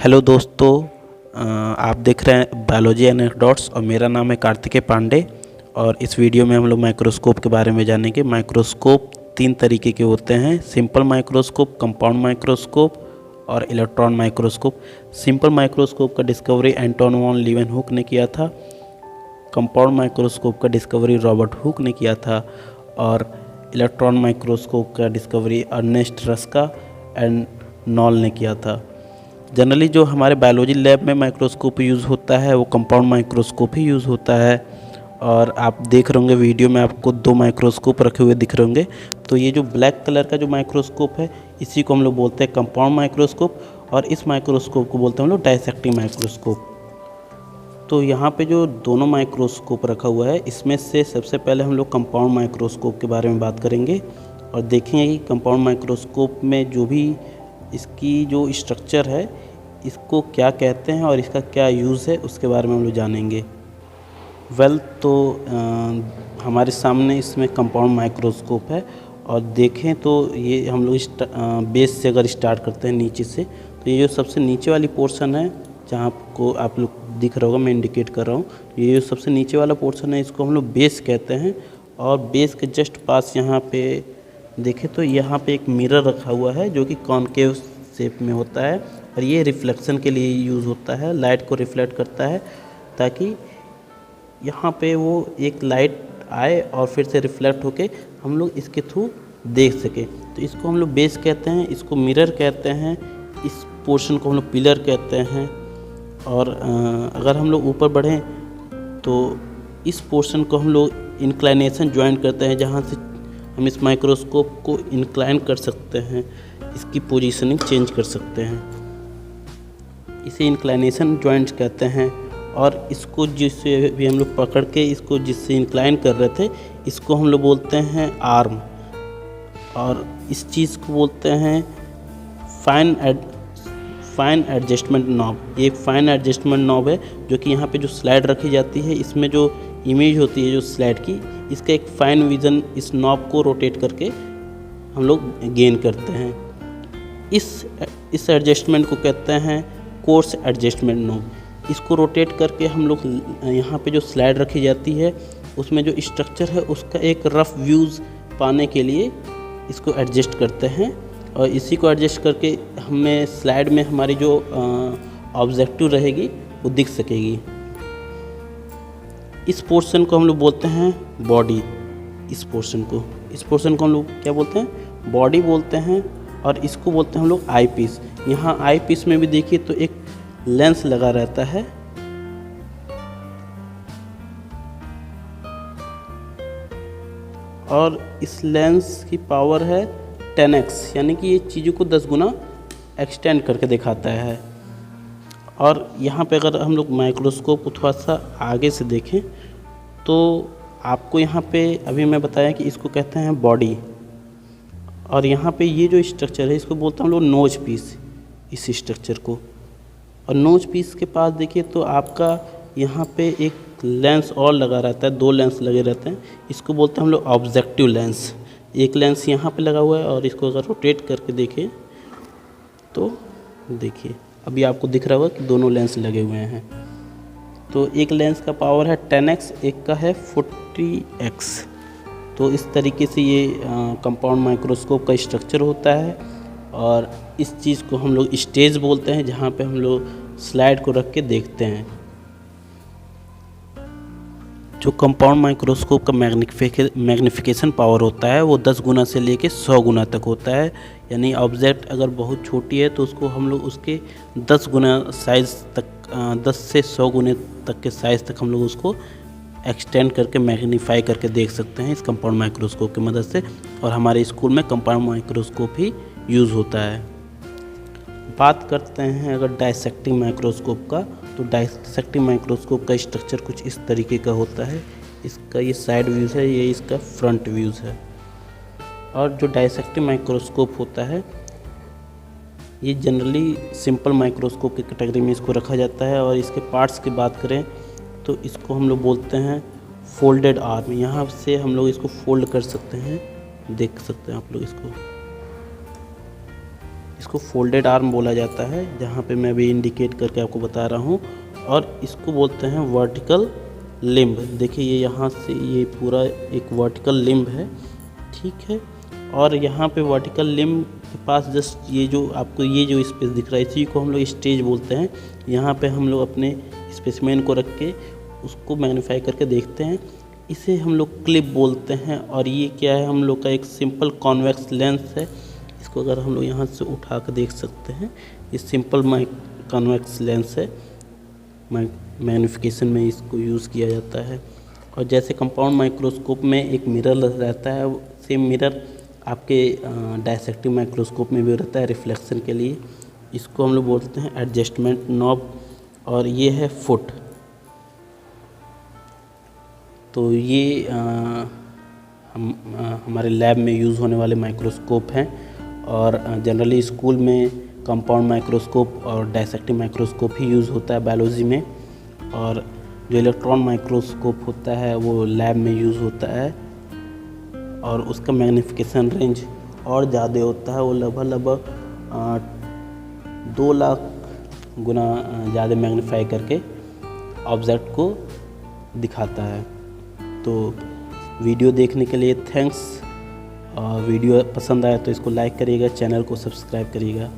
Hello दोस्तों, आप देख रहे हैं बायोलॉजी एनेक्डोट्स और मेरा नाम है कार्तिकेय पांडे। और इस वीडियो में हम लोग माइक्रोस्कोप के बारे में जानेंगे। माइक्रोस्कोप तीन तरीके के होते हैं: सिंपल माइक्रोस्कोप, कंपाउंड माइक्रोस्कोप और इलेक्ट्रॉन माइक्रोस्कोप। सिंपल माइक्रोस्कोप का डिस्कवरी एंटोन वॉन लीवेनहुक ने किया था। कंपाउंड माइक्रोस्कोप का डिस्कवरी रॉबर्ट हुक ने किया था और इलेक्ट्रॉन माइक्रोस्कोप का discovery Ernst Ruska and Knoll ने किया था। जनरली जो हमारे बायोलॉजी लैब में माइक्रोस्कोप यूज़ होता है वो कंपाउंड माइक्रोस्कोप ही यूज़ होता है। और आप देख रहे होंगे वीडियो में आपको दो माइक्रोस्कोप रखे हुए दिख रहे होंगे। तो ये जो ब्लैक कलर का जो माइक्रोस्कोप है इसी को हम लोग बोलते हैं कंपाउंड माइक्रोस्कोप, और इस माइक्रोस्कोप को बोलते हैं हम लोग डायसेक्टिंग माइक्रोस्कोप। तो यहाँ पे जो दोनों माइक्रोस्कोप रखा हुआ है इसमें से सबसे पहले हम लोग कंपाउंड माइक्रोस्कोप के बारे में बात करेंगे और देखेंगे कि कंपाउंड माइक्रोस्कोप में जो भी इसकी जो स्ट्रक्चर है इसको क्या कहते हैं और इसका क्या यूज़ है उसके बारे में हम लोग जानेंगे। तो हमारे सामने इसमें कंपाउंड माइक्रोस्कोप है और देखें तो ये हम लोग बेस से अगर स्टार्ट करते हैं नीचे से, तो ये जो सबसे नीचे वाली पोर्शन है जहाँ को आप लोग दिख रहा होगा, मैं इंडिकेट कर रहा हूँ, ये जो सबसे नीचे वाला पोर्शन है इसको हम लोग बेस कहते हैं। और बेस के जस्ट पास यहाँ पे देखें तो यहाँ पे एक मिरर रखा हुआ है जो कि कॉनकेव शेप में होता है और ये रिफ्लेक्शन के लिए यूज़ होता है, लाइट को रिफ्लेक्ट करता है ताकि यहाँ पे वो एक लाइट आए और फिर से रिफ्लेक्ट होके हम लोग इसके थ्रू देख सकें। तो इसको हम लोग बेस कहते हैं, इसको मिरर कहते हैं, इस पोर्शन को हम लोग पिलर कहते हैं। और अगर हम लोग ऊपर बढ़ें तो इस पोर्शन को हम लोग इंक्लाइनेशन ज्वाइन करते हैं, जहाँ से हम इस माइक्रोस्कोप को इंक्लाइन कर सकते हैं, इसकी पोजीशनिंग चेंज कर सकते हैं, इसे इंक्लाइनेशन जॉइंट कहते हैं। और इसको जिससे भी हम लोग पकड़ के इसको जिससे इंक्लाइन कर रहे थे इसको हम लोग बोलते हैं आर्म, और इस चीज़ को बोलते हैं फाइन एडजस्टमेंट नॉब। ये एक फाइन एडजस्टमेंट नॉब है जो कि यहाँ पे जो स्लाइड रखी जाती है इसमें जो इमेज होती है जो स्लाइड की, इसका एक फाइन विज़न इस नॉब को रोटेट करके हम लोग गेन करते हैं। इस एडजस्टमेंट को कहते हैं कोर्स एडजस्टमेंट नॉब। इसको रोटेट करके हम लोग यहाँ पे जो स्लाइड रखी जाती है उसमें जो स्ट्रक्चर है उसका एक रफ़ व्यूज़ पाने के लिए इसको एडजस्ट करते हैं, और इसी को एडजस्ट करके हमें स्लाइड में हमारी जो ऑब्जेक्टिव रहेगी वो दिख सकेगी। इस पोर्शन को हम लोग बोलते हैं बॉडी। इस पोर्शन को हम लोग क्या बोलते हैं? बॉडी बोलते हैं। और इसको बोलते हैं हम लोग आई पीस। यहाँ आई पीस में भी देखिए तो एक लेंस लगा रहता है, और इस लेंस की पावर है 10x, यानी कि ये चीज़ों को 10 गुना एक्सटेंड करके दिखाता है। और यहाँ पे अगर हम लोग माइक्रोस्कोप को थोड़ा सा आगे से देखें तो आपको यहाँ पे अभी मैं बताया कि इसको कहते हैं बॉडी, और यहाँ पे ये जो स्ट्रक्चर है इसको बोलते हैं हम लोग नोज पीस, इस स्ट्रक्चर को। और नोज पीस के पास देखिए तो आपका यहाँ पे एक लेंस और लगा रहता है, 2 लेंस लगे रहते हैं, इसको बोलते हैं हम लोग ऑब्जेक्टिव लेंस। एक लेंस यहाँ पे लगा हुआ है और इसको अगर रोटेट करके देखें तो देखिए अभी आपको दिख रहा होगा कि दोनों लेंस लगे हुए हैं। तो एक लेंस का पावर है 10x, एक का है 40x। तो इस तरीके से ये कंपाउंड माइक्रोस्कोप का स्ट्रक्चर होता है। और इस चीज़ को हम लोग स्टेज बोलते हैं जहाँ पे हम लोग स्लाइड को रख के देखते हैं। जो कंपाउंड माइक्रोस्कोप का मैग्नीफिकेशन पावर होता है वो 10 गुना से लेके 100 गुना तक होता है। यानी ऑब्जेक्ट अगर बहुत छोटी है तो उसको हम लोग उसके 10 गुना साइज़ तक, 10 से 100 गुने तक के साइज़ तक हम लोग उसको एक्सटेंड करके मैग्नीफाई करके देख सकते हैं इस कंपाउंड माइक्रोस्कोप की मदद से। और हमारे स्कूल में कंपाउंड माइक्रोस्कोप ही यूज़ होता है। बात करते हैं अगर डायसेक्टिंग माइक्रोस्कोप का, तो डायसेक्टिंग माइक्रोस्कोप का स्ट्रक्चर कुछ इस तरीके का होता है। इसका ये साइड व्यूज़ है, ये इसका फ्रंट व्यूज़ है। और जो डायसेक्टिंग माइक्रोस्कोप होता है ये जनरली सिंपल माइक्रोस्कोप की कैटेगरी में इसको रखा जाता है। और इसके पार्ट्स की बात करें तो इसको हम लोग बोलते हैं फोल्डेड आर्म। यहाँ से हम लोग इसको फोल्ड कर सकते हैं, देख सकते हैं आप लोग इसको। इसको फोल्डेड आर्म बोला जाता है, जहाँ पे मैं अभी इंडिकेट करके आपको बता रहा हूँ। और इसको बोलते हैं वर्टिकल लिम्ब। देखिए ये यहाँ से ये पूरा एक वर्टिकल लिम्ब है, ठीक है। और यहाँ पे वर्टिकल लिम्ब के पास जस्ट ये जो आपको ये जो स्पेस दिख रहा है, इसी को हम लोग स्टेज बोलते हैं। यहाँ पे हम लोग अपने स्पेसिमेन को रख के उसको मैग्नीफाई करके देखते हैं, इसे हम लोग क्लिप बोलते हैं। और ये क्या है, हम लोग का एक सिंपल कॉन्वेक्स लेंस है। इसको अगर हम लोग यहाँ से उठा कर देख सकते हैं, ये सिंपल कॉन्वेक्स लेंस है, मैग्नीफिकेशन में इसको यूज़ किया जाता है। और जैसे कंपाउंड माइक्रोस्कोप में एक मिरर रहता है, सेम मिरर आपके डायसेक्टिव माइक्रोस्कोप में भी रहता है रिफ्लेक्शन के लिए। इसको हम लोग बोलते हैं एडजस्टमेंट नॉब। और ये है फुट। तो ये हमारे लैब में यूज़ होने वाले माइक्रोस्कोप हैं। और जनरली स्कूल में कंपाउंड माइक्रोस्कोप और डायसेक्टिव माइक्रोस्कोप ही यूज़ होता है बायोलॉजी में। और जो इलेक्ट्रॉन माइक्रोस्कोप होता है वो लैब में यूज़ होता है, और उसका मैग्नीफिकेशन रेंज और ज़्यादा होता है। वो लगभग 2 लाख गुना ज़्यादा मैग्नीफाई करके ऑब्जेक्ट को दिखाता है। तो वीडियो देखने के लिए थैंक्स। वीडियो पसंद आया तो इसको लाइक करिएगा, चैनल को सब्सक्राइब करिएगा।